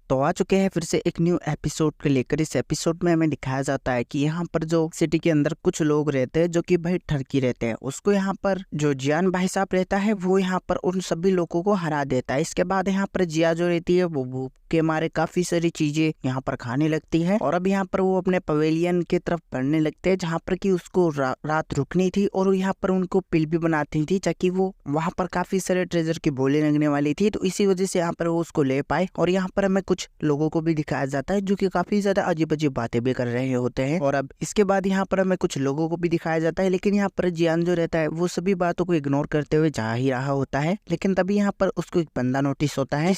तो आ चुके हैं फिर से एक न्यू एपिसोड को लेकर। इस एपिसोड में हमें दिखाया जाता है कि यहाँ पर जो सिटी के अंदर कुछ लोग रहते हैं जो कि भाई ठरकी रहते हैं। उसको यहाँ पर जो जियान भाई साहब रहता है वो यहाँ पर उन सभी लोगों को हरा देता है। इसके बाद यहाँ पर जिया जो रहती है वो भूख के मारे काफी सारी चीजें यहाँ पर खाने लगती है और अब यहाँ पर वो अपने पवेलियन की तरफ बढ़ने लगते हैं जहाँ पर कि उसको रात रुकनी थी और यहाँ पर उनको पिल भी बनाती थी ताकि वो वहाँ पर काफी सारे ट्रेजर की बोली लगने वाली थी। तो इसी वजह से यहाँ पर वो उसको ले पाए और यहाँ पर हमें कुछ लोगों को भी दिखाया जाता है जो कि काफी ज्यादा अजीब अजीब बातें भी कर रहे होते हैं। और अब इसके बाद यहाँ पर हमें कुछ लोगों को भी दिखाया जाता है, लेकिन यहाँ पर जियान जो रहता है वो सभी बातों को इग्नोर करते हुए जा ही रहा होता है। लेकिन तभी यहाँ पर उसको एक बंदा नोटिस होता है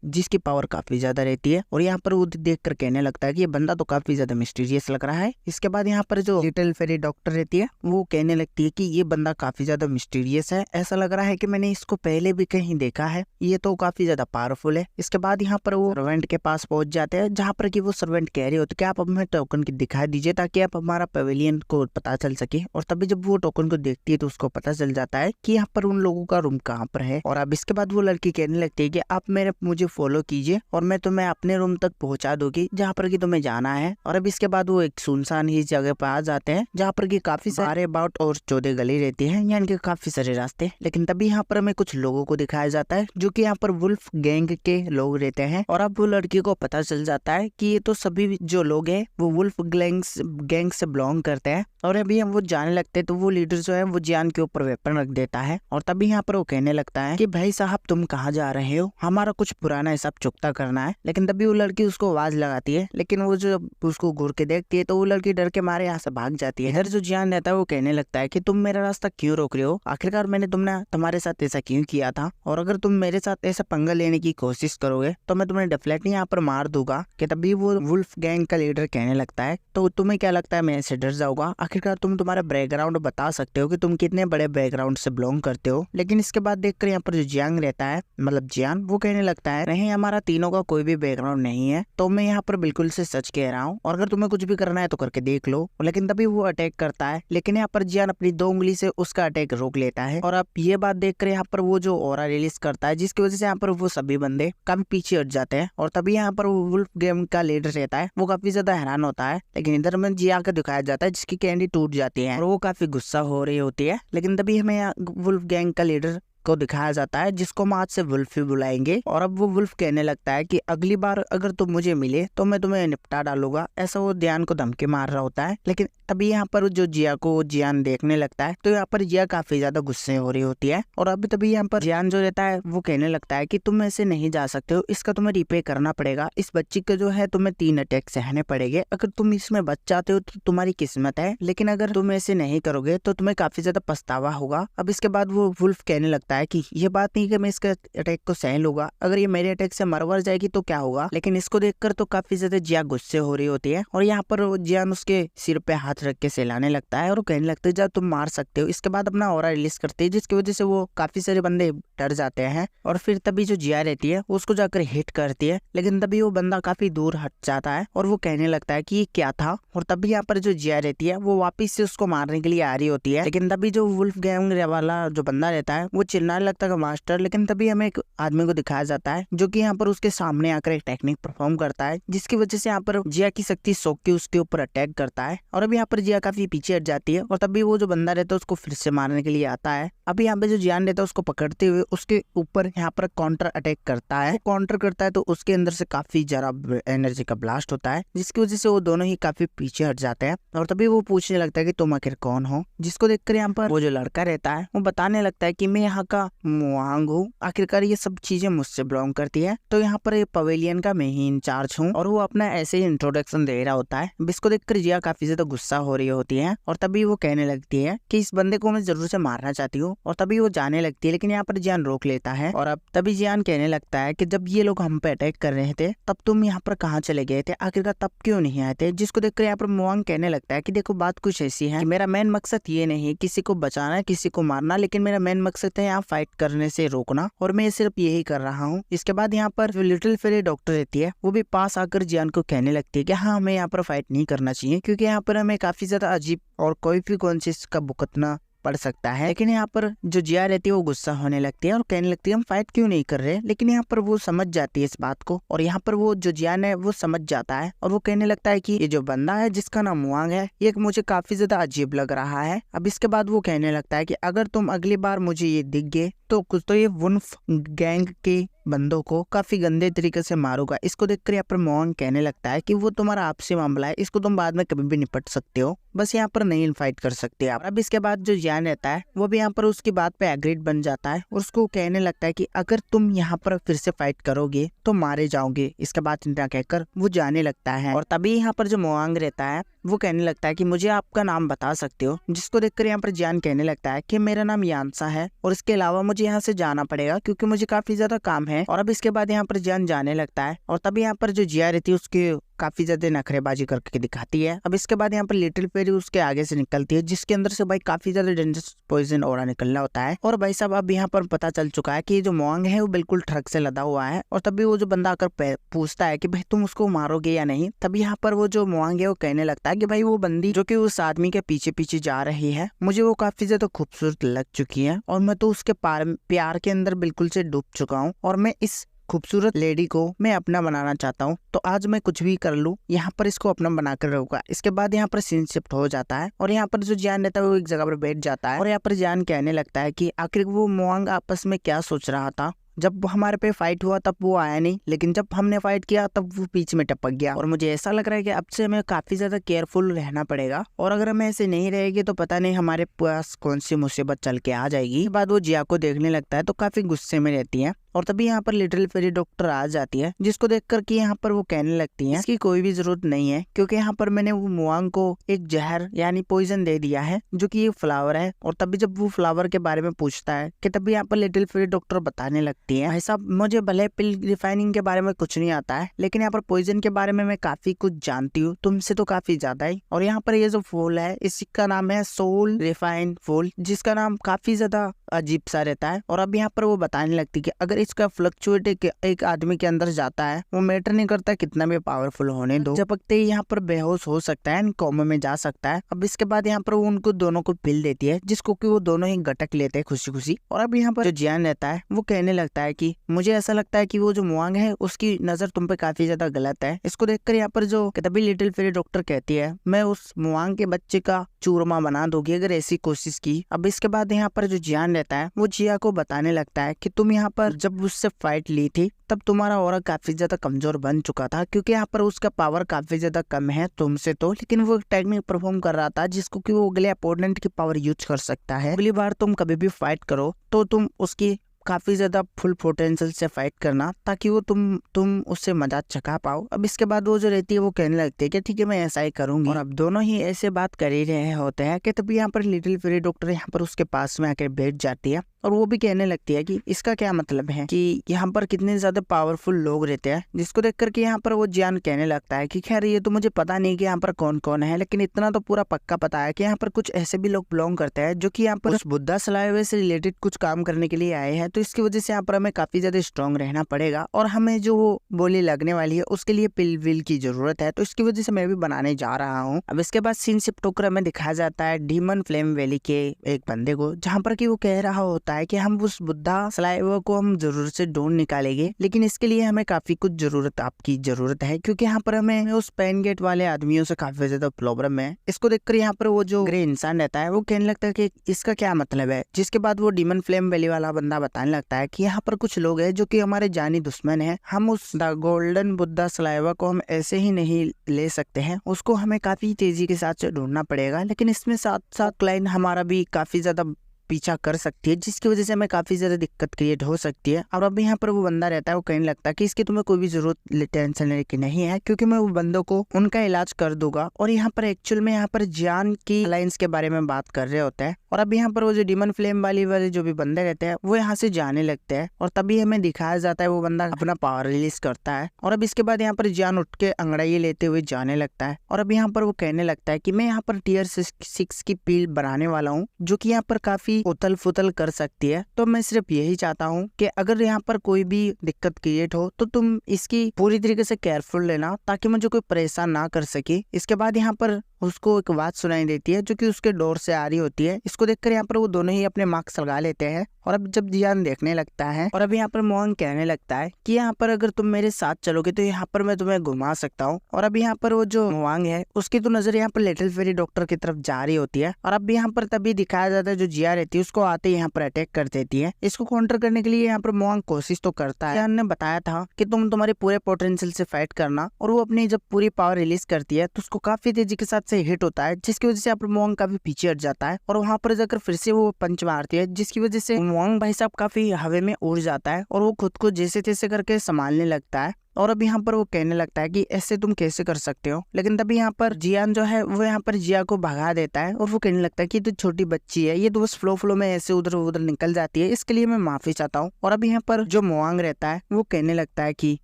जिसकी पावर काफी ज्यादा रहती है और यहाँ पर वो देख कर कहने लगता है कि ये बंदा तो काफी ज्यादा मिस्टीरियस लग रहा है। इसके बाद यहाँ पर जो लिटिल फेरी डॉक्टर रहती है वो कहने लगती है कि ये बंदा काफी ज्यादा मिस्टीरियस है, ऐसा लग रहा है कि मैंने इसको पहले भी कहीं देखा है, ये तो काफी ज्यादा पावरफुल है। इसके बाद यहाँ पर वो सर्वेंट के पास पहुंच जाते हैं जहाँ पर कि वो सर्वेंट कह रहे होते कि आप हमें टोकन की दिखा दीजिए ताकि आप हमारा पवेलियन को पता चल सके। और तभी जब वो टोकन को देखती है तो उसको पता चल जाता है कि यहाँ पर उन लोगों का रूम कहाँ पर है। और अब इसके बाद वो लड़की कहने लगती है कि आप मुझे फॉलो कीजिए और मैं तुम्हें अपने रूम तक पहुंचा दूंगी जहाँ पर कि तुम्हें जाना है। और अब इसके बाद वो एक सुनसान ही जगह पर आ जाते हैं जहाँ पर कि काफी सारे अबाउट और 14 गली रहती है, यानी कि काफी सारे रास्ते। लेकिन तभी यहाँ पर हमें कुछ लोगों को दिखाया जाता है जो कि यहाँ पर वुल्फ गैंग के लोग रहते हैं। और अब वो लड़की को पता चल जाता है कि ये तो सभी जो लोग हैं वो वुल्फ गैंग से बिलोंग करते हैं। और अभी हम वो जाने लगते हैं तो वो लीडर जो है वो जियान के ऊपर वेपन रख देता है और तभी यहाँ पर वो कहने लगता है कि भाई साहब तुम कहाँ जा रहे हो, हमारा कुछ पुराना हिसाब चुकता करना है। लेकिन तभी वो लड़की उसको आवाज लगाती है, लेकिन वो जो उसको घूर के देखती है तो वो लड़की डर के मारे यहाँ से भाग जाती है। इधर जो जियान रहता है वो कहने लगता है कि तुम मेरा रास्ता क्यों रोक रहे हो, आखिरकार मैंने तुम्हारे साथ ऐसा क्यों किया था, और अगर तुम मेरे साथ ऐसा पंगा लेने की कोशिश करोगे तो मैं तुम्हें डेफिनेटली यहाँ पर मार दूंगा। कि तभी वो वुल्फ गैंग का लीडर कहने लगता है तो तुम्हें क्या लगता है मैं ऐसे डर जाऊंगा, आखिरकार तुम तुम्हारा बैकग्राउंड बता सकते हो कि तुम कितने बड़े बैकग्राउंड से बिलोंग करते हो। लेकिन इसके बाद देखकर यहाँ पर जो जियांग रहता है मतलब जियान वो कहने लगता है नहीं हमारा तीनों का कोई भी बैकग्राउंड नहीं है, तो मैं यहाँ पर बिल्कुल से सच कह रहा हूँ और अगर तुम्हें कुछ भी करना है तो करके देख लो। लेकिन तभी वो अटैक करता है, लेकिन यहाँ पर जियान अपनी 2 उंगली से उसका अटैक रोक लेता है। और अब ये बात देखकर यहाँ पर वो जो ऑरा रिलीज करता है जिसकी वजह से यहाँ पर वो सभी बंदे काफी पीछे हट जाते हैं। और तभी यहाँ पर वो वुल्फ गैंग का लीडर रहता है वो काफी ज्यादा हैरान होता है, लेकिन इधर में जिया का दिखाया जाता है जिसकी कैंडी टूट जाती है और वो काफी गुस्सा हो रही होती है। लेकिन तभी हमें यहाँ वुल्फ गैंग का लीडर को दिखाया जाता है जिसको हम आज से वुल्फ ही बुलाएंगे। और अब वो वुल्फ कहने लगता है कि अगली बार अगर तुम मुझे मिले तो मैं तुम्हें निपटा डालूंगा, ऐसा वो जियान को धमकी मार रहा होता है। लेकिन तभी यहाँ पर जो जिया को जियान देखने लगता है तो यहाँ पर जिया काफी ज्यादा गुस्से हो रही होती है। और अभी तभी यहाँ पर जियान जो रहता है वो कहने लगता है कि तुम ऐसे नहीं जा सकते हो, इसका तुम्हें रिपे करना पड़ेगा, इस बच्ची के जो है तुम्हें 3 अटैक सहने पड़ेंगे, अगर तुम इसमें बच जाते हो तो तुम्हारी किस्मत है, लेकिन अगर तुम ऐसे नहीं करोगे तो तुम्हें काफी ज्यादा पछतावा होगा। अब इसके बाद वो वुल्फ कहने लगता है कि ये बात नहीं कि मैं इसके अटैक को सह लूंगा, अगर ये मेरे अटैक से मरवर जाएगी तो क्या होगा। लेकिन इसको देखकर तो काफी ज्यादा जिया गुस्से हो रही होती है और यहाँ पर जियान उसके सिर पे हाथ रख के सहलाने लगता है और कहने लगता है जा तुम मार सकते हो। इसके बाद अपना ऑरा रिलीज करती है जिसकी वजह से वो काफी सारे बंदे डर जाते हैं और फिर तभी जो जिया रहती है वो उसको जाकर हिट करती है। लेकिन तभी वो बंदा काफी दूर हट जाता है और वो कहने लगता है कि ये क्या था। और तभी यहाँ पर जो जिया रहती है वो वापिस से उसको मारने के लिए आ रही होती है। लेकिन तभी जो वुल्फ गैंग वाला जो बंदा रहता है वो चिल्लाने लगता है मास्टर। लेकिन तभी हमें एक आदमी को दिखाया जाता है जो कि यहाँ पर उसके सामने आकर एक टेक्निक परफॉर्म करता है जिसकी वजह से यहाँ पर जिया की शक्ति सोख के उसके ऊपर अटैक करता है। और अभी यहाँ पर जिया काफी पीछे हट जाती है और तभी वो जो बंदा रहता है उसको फिर से मारने के लिए आता है। अभी यहाँ पे जो जियान रहता है उसको पकड़ते हुए उसके ऊपर यहाँ पर काउंटर अटैक करता है। काउंटर करता है तो उसके अंदर से काफी ज्यादा एनर्जी का ब्लास्ट होता है जिसकी वजह से वो दोनों ही काफी पीछे हट जाते हैं। और तभी वो पूछने लगता है कि तुम आखिर कौन हो, जिसको देखकर यहाँ पर वो जो लड़का रहता है वो बताने लगता है कि मैं यहाँ का मुआंग हूँ, आखिरकार ये सब चीजें मुझसे बिलोंग करती है, तो यहाँ पर पवेलियन का मैं ही इंचार्ज हूँ। और वो अपना ऐसे ही इंट्रोडक्शन दे रहा होता है। इसको देखकर जिया काफी ज्यादा गुस्सा हो रही होती है और तभी वो कहने लगती है कि इस बंदे को मैं जरूर से मारना चाहती हूँ। और तभी वो जाने लगती है, लेकिन यहाँ पर जियान रोक लेता है। और अब तभी जियान कहने लगता है कि जब ये लोग हम पे अटैक कर रहे थे तब तुम यहाँ पर कहाँ चले गए थे, आखिरकार तब क्यों नहीं आए थे। जिसको देखकर यहाँ पर मुआंग कहने लगता है कि देखो बात कुछ ऐसी है कि मेरा मेन मकसद ये नहीं है किसी को बचाना किसी को मारना, लेकिन मेरा मेन मकसद है यहाँ फाइट करने से रोकना और मैं सिर्फ यही कर रहा हूँ। इसके बाद यहाँ पर जो लिटिल फेरी डॉक्टर रहती है वो भी पास आकर जियान को कहने लगती है कि हाँ हमें यहाँ पर फाइट नहीं करना चाहिए क्योंकि यहाँ पर हमें काफी ज्यादा अजीब और कोई भी कॉन्शियस का भुगतना पड़ सकता है। लेकिन यहाँ पर जो जिया रहती है वो गुस्सा होने लगती है और कहने लगती है हम फाइट क्यों नहीं कर रहे। लेकिन यहाँ पर वो समझ जाती है इस बात को और यहाँ पर वो जो जियान है वो समझ जाता है और वो कहने लगता है कि ये जो बंदा है जिसका नाम मुआंग है ये मुझे काफी ज्यादा अजीब लग रहा है। अब इसके बाद वो कहने लगता है कि अगर तुम अगली बार मुझे ये दिख गए तो कुछ तो ये वुल्फ गैंग के बंदों को काफी गंदे तरीके से मारूंगा। इसको देखकर यहाँ पर मुआंग कहने लगता है कि वो तुम्हारा आपसी मामला है, इसको तुम बाद में कभी भी निपट सकते हो, बस यहाँ पर नहीं फाइट कर सकते आप। अब इसके बाद जो जियान रहता है वो भी यहाँ पर उसकी बात पे एग्रीड बन जाता है और उसको कहने लगता है कि अगर तुम यहाँ पर फिर से फाइट करोगे तो मारे जाओगे। इसके बाद इतना कहकर वो जाने लगता है और तभी यहाँ पर जो मुआंग रहता है वो कहने लगता है कि मुझे आपका नाम बता सकते हो। जिसको देखकर यहाँ पर जियान कहने लगता है कि मेरा नाम यांसा है और इसके अलावा मुझे यहाँ से जाना पड़ेगा क्योंकि मुझे काफी ज्यादा काम है। और अब इसके बाद यहाँ पर जियान जाने लगता है और तभी यहाँ पर जो जिया रहती है उसके काफी ज्यादा नखरेबाजी करके दिखाती है। अब इसके बाद यहाँ पर लिटिल फेरी उसके आगे से निकलती है जिसके अंदर से भाई काफी ज्यादा डेंजरस पॉइजन ऑरा निकलना होता है। और भाई साहब अब यहाँ पर पता चल चुका है कि ये जो मुआंग है वो बिल्कुल ट्रक से लदा हुआ है। और तभी वो जो बंदा आकर पूछता है कि भाई तुम उसको मारोगे या नहीं। तभी यहाँ पर वो जो मुआंग है वो कहने लगता है कि भाई वो बंदी जो कि उस आदमी के पीछे पीछे जा रही है मुझे वो काफी ज्यादा खूबसूरत लग चुकी है और मैं तो उसके प्यार के अंदर बिल्कुल से डूब चुका हूँ और मैं इस खूबसूरत लेडी को मैं अपना बनाना चाहता हूँ। तो आज मैं कुछ भी कर लूँ यहाँ पर इसको अपना बनाकर रहूंगा। इसके बाद यहाँ पर सीन शिफ्ट हो जाता है और यहाँ पर जो जियान रहता है वो एक जगह पर बैठ जाता है और यहाँ पर जियान कहने लगता है कि आखिर वो मुआंग आपस में क्या सोच रहा था। जब हमारे पे फाइट हुआ तब वो आया नहीं, लेकिन जब हमने फाइट किया तब वो बीच में टपक गया और मुझे ऐसा लग रहा है कि अब से हमें काफी ज्यादा केयरफुल रहना पड़ेगा और अगर हमें ऐसे नहीं रहेगी तो पता नहीं हमारे पास कौन सी मुसीबत चल के आ जाएगी। इसके बाद वो जिया को देखने लगता है तो काफी गुस्से में रहती है और तभी यहाँ पर लिटिल फेरी डॉक्टर आ जाती है जिसको देखकर कि यहाँ पर वो कहने लगती है इसकी कोई भी जरूरत नहीं है क्योंकि यहाँ पर मैंने वो मुआंग को एक जहर यानी पॉइजन दे दिया है जो कि ये फ्लावर है। और तभी जब वो फ्लावर के बारे में पूछता है कि तभी यहाँ पर लिटिल फेरी डॉक्टर बताने लगती है भाई साहब मुझे भले पिल रिफाइनिंग के बारे में कुछ नहीं आता है लेकिन यहाँ पर पॉइजन के बारे में मैं काफी कुछ जानती हूँ, तुमसे तो काफी ज्यादा ही। और यहाँ पर ये जो फूल है इसका नाम है सोल रिफाइंड फूल जिसका नाम काफी ज्यादा अजीब सा रहता है। और अब यहाँ पर वो बताने लगती है कि अगर इसका फ्लक्चुएट एक आदमी के अंदर जाता है वो मैटर नहीं करता कितना भी पावरफुल होने दो, झपकते ही यहाँ पर बेहोश हो सकता है, कोमा में जा सकता है। अब इसके बाद यहाँ पर वो उनको दोनों को पिल देती है जिसको कि वो दोनों ही गटक लेते हैं खुशी खुशी। और अब यहाँ पर जो जियान रहता है वो कहने लगता है कि मुझे ऐसा लगता है कि वो जो मुआंग है उसकी नजर तुम पे काफी ज्यादा गलत है। इसको देखकर यहाँ पर जो तभी लिटिल फेरी डॉक्टर कहती है मैं उस मुआंग के बच्चे का चूरमा बना दोगी अगर ऐसी कोशिश की। अब इसके बाद यहाँ पर जो जियान रहता है वो जिया को बताने लगता है कि तुम यहाँ पर जब उससे फाइट ली थी तब तुम्हारा ऑरा काफी ज्यादा कमजोर बन चुका था क्योंकि यहाँ पर उसका पावर काफी ज्यादा कम है तुमसे तो, लेकिन वो टेक्निक परफॉर्म कर रहा था जिसको कि वो अगले अपोनेंट की पावर यूज कर सकता है। अगली बार तुम कभी भी फाइट करो तो तुम उसकी काफी ज्यादा फुल पोटेंशियल से फाइट करना ताकि वो तुम उससे मजाक चखा पाओ। अब इसके बाद वो जो रहती है वो कहने लगती है कि ठीक है मैं ऐसा ही करूंगी। और अब दोनों ही ऐसे बात कर ही रहे होते हैं कि तभी यहाँ पर लिटिल फेरी डॉक्टर यहाँ पर उसके पास में आकर बैठ जाती है और वो भी कहने लगती है कि इसका क्या मतलब है कि यहाँ पर कितने ज्यादा पावरफुल लोग रहते हैं। जिसको देख करके यहाँ पर वो जियान कहने लगता है कि खैर ये तो मुझे पता नहीं कि यहाँ पर कौन कौन है, लेकिन इतना तो पूरा पक्का पता है कि यहाँ पर कुछ ऐसे भी लोग बिलोंग करते हैं जो कि यहाँ पर उस बुद्धा सलाइवे से रिलेटेड कुछ काम करने के लिए आए हैं। तो इसकी वजह से यहाँ पर हमें काफी ज्यादा स्ट्रॉन्ग रहना पड़ेगा और हमें जो बोली लगने वाली है उसके लिए पिल विल की जरूरत है। तो इसकी वजह से मैं भी बनाने जा रहा हूँ। अब इसके बाद सीन शिफ्ट होकर हमें दिखाया जाता है डीमन फ्लेम वैली के एक बंदे को, जहाँ पर कि वो कह रहा होता है कि हम उस बुद्धा सलाइवा को हम जरूर से ढूंढ निकालेंगे, लेकिन इसके लिए हमें काफी कुछ आपकी जरूरत है क्योंकि यहाँ पर हमें उस पेन गेट वाले आदमियों से काफी ज्यादा प्रॉब्लम है। इसको देखकर यहाँ पर वो जो ग्रे इंसान रहता है वो कहने लगता है कि इसका क्या मतलब है। जिसके बाद वो डीमन फ्लेम वैली वाला बंदा बताने लगता है कि यहाँ पर कुछ लोग हैं जो कि हमारे जानी दुश्मन है, हम उस द गोल्डन बुद्धा सलाइवा को हम ऐसे ही नहीं ले सकते हैं, उसको हमें काफी तेजी के साथ ढूंढना पड़ेगा। लेकिन इसमें साथ साथ क्लाइंट हमारा भी काफी ज्यादा पीछा कर सकती है जिसकी वजह से हमें काफी ज्यादा दिक्कत क्रिएट हो सकती है। और अब यहाँ पर वो बंदा रहता है वो कहने लगता है कि इसकी तुम्हें कोई भी जरूरत टेंशन लेने की नहीं है क्योंकि मैं वो बंदों को उनका इलाज कर दूंगा। और यहाँ पर एक्चुअल में यहाँ पर जियान की अलायंस के बारे में बात कर रहे होते हैं। और अब यहाँ पर वो जो डीमन फ्लेम वाले जो भी बंदे रहते हैं वो यहाँ से जाने लगते हैं और तभी हमें दिखाया जाता है वो बंदा अपना पावर रिलीज करता है। और अब इसके बाद यहाँ पर जियान उठ के अंगड़ाई लेते हुए जाने लगता है और अब यहाँ पर वो कहने लगता है कि मैं यहाँ पर टियर 6 की पील बनाने वाला हूँ जो कि यहाँ पर काफी उथल फुथल कर सकती है। तो मैं सिर्फ यही चाहता हूँ कि अगर यहाँ पर कोई भी दिक्कत क्रिएट हो तो तुम इसकी पूरी तरीके से केयरफुल लेना ताकि मुझे कोई परेशान ना कर सके। इसके बाद यहाँ पर उसको एक आवाज सुनाई देती है जो कि उसके डोर से आ रही होती है। इसको देखकर यहाँ पर वो दोनों ही अपने मास्क लगा लेते हैं और अब जब जियान देखने लगता है और अब यहाँ पर मोहन कहने लगता है कि यहाँ पर अगर तुम मेरे साथ चलोगे तो यहाँ पर मैं तुम्हें घुमा सकता हूँ। और अब यहाँ पर वो जो मोवांग है उसकी तो नजर यहाँ पर लिटिल फेरी डॉक्टर की तरफ जा रही होती है और अब यहाँ पर तभी दिखाया जाता है जो जिया रहती है उसको आते यहाँ पर अटैक कर देती है। इसको काउंटर करने के लिए यहाँ पर मोवांग कोशिश तो करता है। जियान ने बताया था कि तुम तुम्हारे पूरे पोटेंशियल से फाइट करना और वो अपनी जब पूरी पावर रिलीज करती है तो उसको काफी तेजी के साथ से हिट होता है जिसकी वजह से यहाँ पर मोवांग काफी पीछे हट जाता है और वहाँ पर जाकर फिर से वो पंच मारती है जिसकी वजह से मोवांग भाई साहब काफी हवा में उड़ जाता है और वो खुद को जैसे तैसे करके संभालने लगता है। और अब यहाँ पर वो कहने लगता है कि ऐसे तुम कैसे कर सकते हो, लेकिन तभी यहाँ पर जियान जो है वो यहाँ पर जिया को भगा देता है और वो कहने लगता है कि तो छोटी बच्ची है, ये तो बस फ्लो में ऐसे उधर उधर निकल जाती है, इसके लिए मैं माफी चाहता हूँ। और अब यहाँ पर जो मोवांग रहता है वो कहने लगता है कि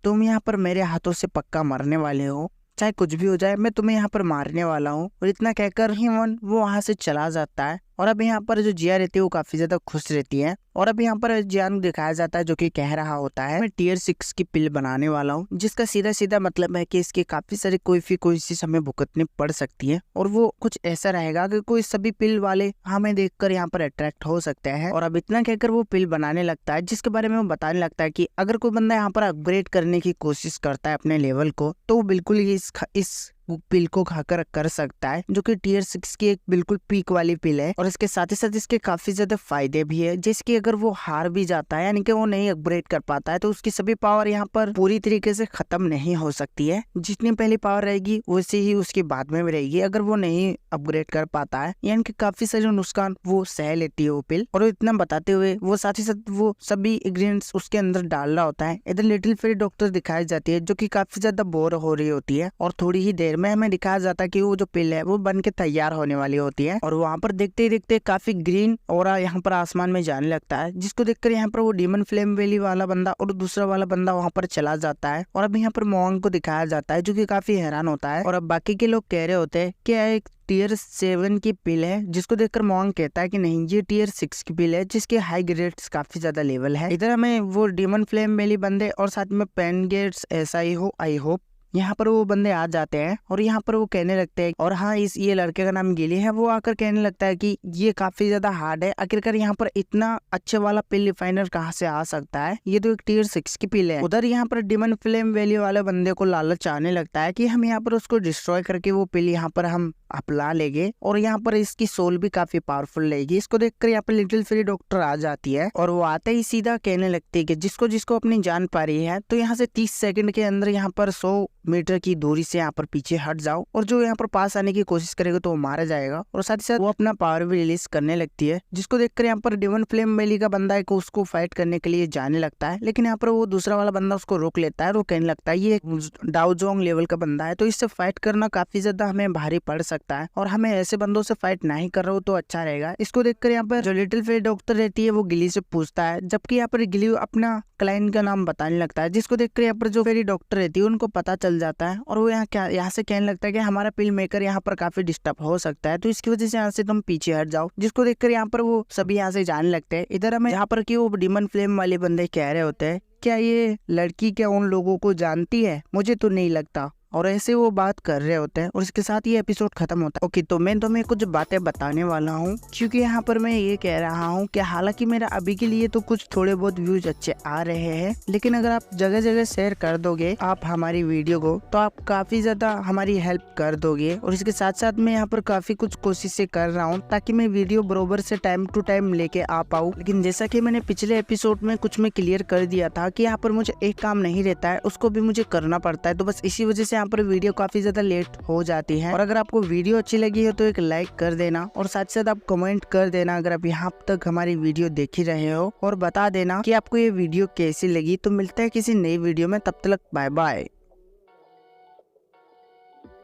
तुम यहाँ पर मेरे हाथों से पक्का मरने वाले हो, चाहे कुछ भी हो जाए मैं तुम्हें यहाँ पर मारने वाला हूँ। और इतना कहकर ही वो वहाँ से चला जाता है। और अब यहाँ पर जो जिया रहती है वो काफी ज्यादा खुश रहती है। और अब यहाँ पर जियान को दिखाया जाता है जो कि कह रहा होता है मैं टियर 6 की पिल बनाने वाला हूँ, जिसका सीधा सीधा मतलब है कि इसके काफी सारी कोई चीज हमें भुगतनी पड़ सकती है और वो कुछ ऐसा रहेगा कि कोई सभी पिल वाले हमें देखकर यहाँ पर अट्रैक्ट हो सकते हैं। और अब इतना कहकर वो पिल बनाने लगता है जिसके बारे में वो बताने लगता है कि अगर कोई बंदा यहाँ पर अपग्रेड करने की कोशिश करता है अपने लेवल को तो वो बिल्कुल ही इस पिल को खाकर कर सकता है, जो कि टियर 6 की एक बिल्कुल पीक वाली पिल है। और इसके साथ ही साथ इसके काफी ज्यादा फायदे भी है, जिसकी अगर वो हार भी जाता है यानी कि वो नहीं अपग्रेड कर पाता है तो उसकी सभी पावर यहाँ पर पूरी तरीके से खत्म नहीं हो सकती है। जितनी पहली पावर रहेगी वैसे ही उसकी बाद में भी रहेगी अगर वो नहीं अपग्रेड कर पाता है, यानी कि काफी सारे नुकसान वो सह लेती है वो पिल। और इतना बताते हुए वो साथ ही साथ वो सभी इंग्रेडिएंट्स उसके अंदर डाल रहा होता है। इधर लिटिल फेरी डॉक्टर दिखाई जाती है जो कि काफी ज्यादा बोर हो रही होती है और थोड़ी ही देर में हमें दिखाया जाता है कि वो जो पिल है वो बन के तैयार होने वाली होती है। और वहाँ पर देखते ही देखते काफी ग्रीन ऑरा यहाँ पर आसमान में जाने लगता है, जिसको देखकर यहाँ पर वो डीमन फ्लेम वैली वाला बंदा और दूसरा वाला बंदा वहाँ पर चला जाता है। और अब यहाँ पर मोवांग को दिखाया जाता है जो कि काफी हैरान होता है। और अब बाकी के लोग कह रहे होते हैं कि एक टियर 7 की पिल है, जिसको देखकर मोवांग कहता है कि नहीं ये टियर 6 की पिल है जिसके हाई ग्रेड्स काफी ज्यादा लेवल है। इधर हमें वो डीमन फ्लेम वैली बंदे और साथ में पेन गेट्स ऐसा ही हो आई होप यहाँ पर वो बंदे आ जाते हैं और यहाँ पर वो कहने लगते हैं। और हाँ ये लड़के का नाम गिली है, वो आकर कहने लगता है कि ये काफी ज्यादा हार्ड है, आखिरकार यहाँ पर इतना अच्छे वाला पिल रिफाइनर कहाँ से आ सकता है, ये तो एक टियर 6 की पिल है। उधर यहाँ पर डीमन फ्लेम वैली वाले बंदे को लालच आने लगता है कि हम यहाँ पर उसको डिस्ट्रॉय करके वो पिल यहाँ पर हम अपला लेंगे और यहाँ पर इसकी सोल भी काफी पावरफुल रहेगी। इसको देखकर यहाँ पर लिटिल फेरी डॉक्टर आ जाती है और वो आते ही सीधा कहने लगती है कि जिसको जिसको अपनी जान पा रही है तो यहाँ से 30 सेकंड के अंदर यहाँ पर 100 मीटर की दूरी से यहाँ पर पीछे हट जाओ और जो यहाँ पर पास आने की कोशिश करेगा तो वो मारा जाएगा। और साथ ही साथ वो अपना पावर भी रिलीज करने लगती है, जिसको देखकर यहाँ पर डीमन फ्लेम वैली का बंदा है को उसको फाइट करने के लिए जाने लगता है, लेकिन यहाँ पर वो दूसरा वाला बंदा उसको रोक लेता है और वो कहने लगता है ये डाउजोंग लेवल का बंदा है तो इससे फाइट करना काफी ज्यादा हमें भारी पड़ सकता है और हमें ऐसे बंदों से फाइट नहीं कर रहा हो तो अच्छा रहेगा। इसको देखकर यहाँ पर जो लिटिल फेरी डॉक्टर रहती है वो गिली से पूछता है, जबकि यहाँ पर गिली अपना क्लाइंट का नाम बताने लगता है, जिसको देखकर यहाँ पर जो फेरी डॉक्टर रहती है उनको पता चल जाता है और वो यहाँ से कहने लगता है कि हमारा पिल मेकर यहाँ पर काफी डिस्टर्ब हो सकता है तो इसकी वजह से यहाँ से तुम पीछे हट जाओ। जिसको देखकर यहाँ पर वो सभी यहाँ से जाने लगते हैं। इधर हमें यहाँ पर कि वो डीमन फ्लेम वाले बंदे कह रहे होते हैं क्या ये लड़की क्या उन लोगों को जानती है, मुझे तो नहीं लगता। और ऐसे वो बात कर रहे होते हैं और इसके साथ ये एपिसोड खत्म होता है। ओके तो मैं तुम्हें कुछ बातें बताने वाला हूँ, क्योंकि यहाँ पर मैं ये कह रहा हूँ कि हालांकि मेरा अभी के लिए तो कुछ थोड़े बहुत व्यूज अच्छे आ रहे हैं, लेकिन अगर आप जगह जगह शेयर कर दोगे आप हमारी वीडियो को तो आप काफी ज्यादा हमारी हेल्प कर दोगे। और इसके साथ साथ मैं यहाँ पर काफी कुछ कोशिशें कर रहा हूँ ताकि मैं वीडियो बरोबर से टाइम टू टाइम लेके आ पाऊँ, लेकिन जैसा कि मैंने पिछले एपिसोड में कुछ में क्लियर कर दिया था कि यहाँ पर मुझे एक काम नहीं रहता है, उसको भी मुझे करना पड़ता है, तो बस इसी वजह से यहाँ पर वीडियो काफी ज्यादा लेट हो जाती है। और अगर आपको वीडियो अच्छी लगी हो तो एक लाइक कर देना और साथ साथ आप कमेंट कर देना अगर आप यहाँ तक हमारी वीडियो देख ही रहे हो, और बता देना कि आपको ये वीडियो कैसी लगी। तो मिलता है किसी नई वीडियो में, तब तक बाय बाय।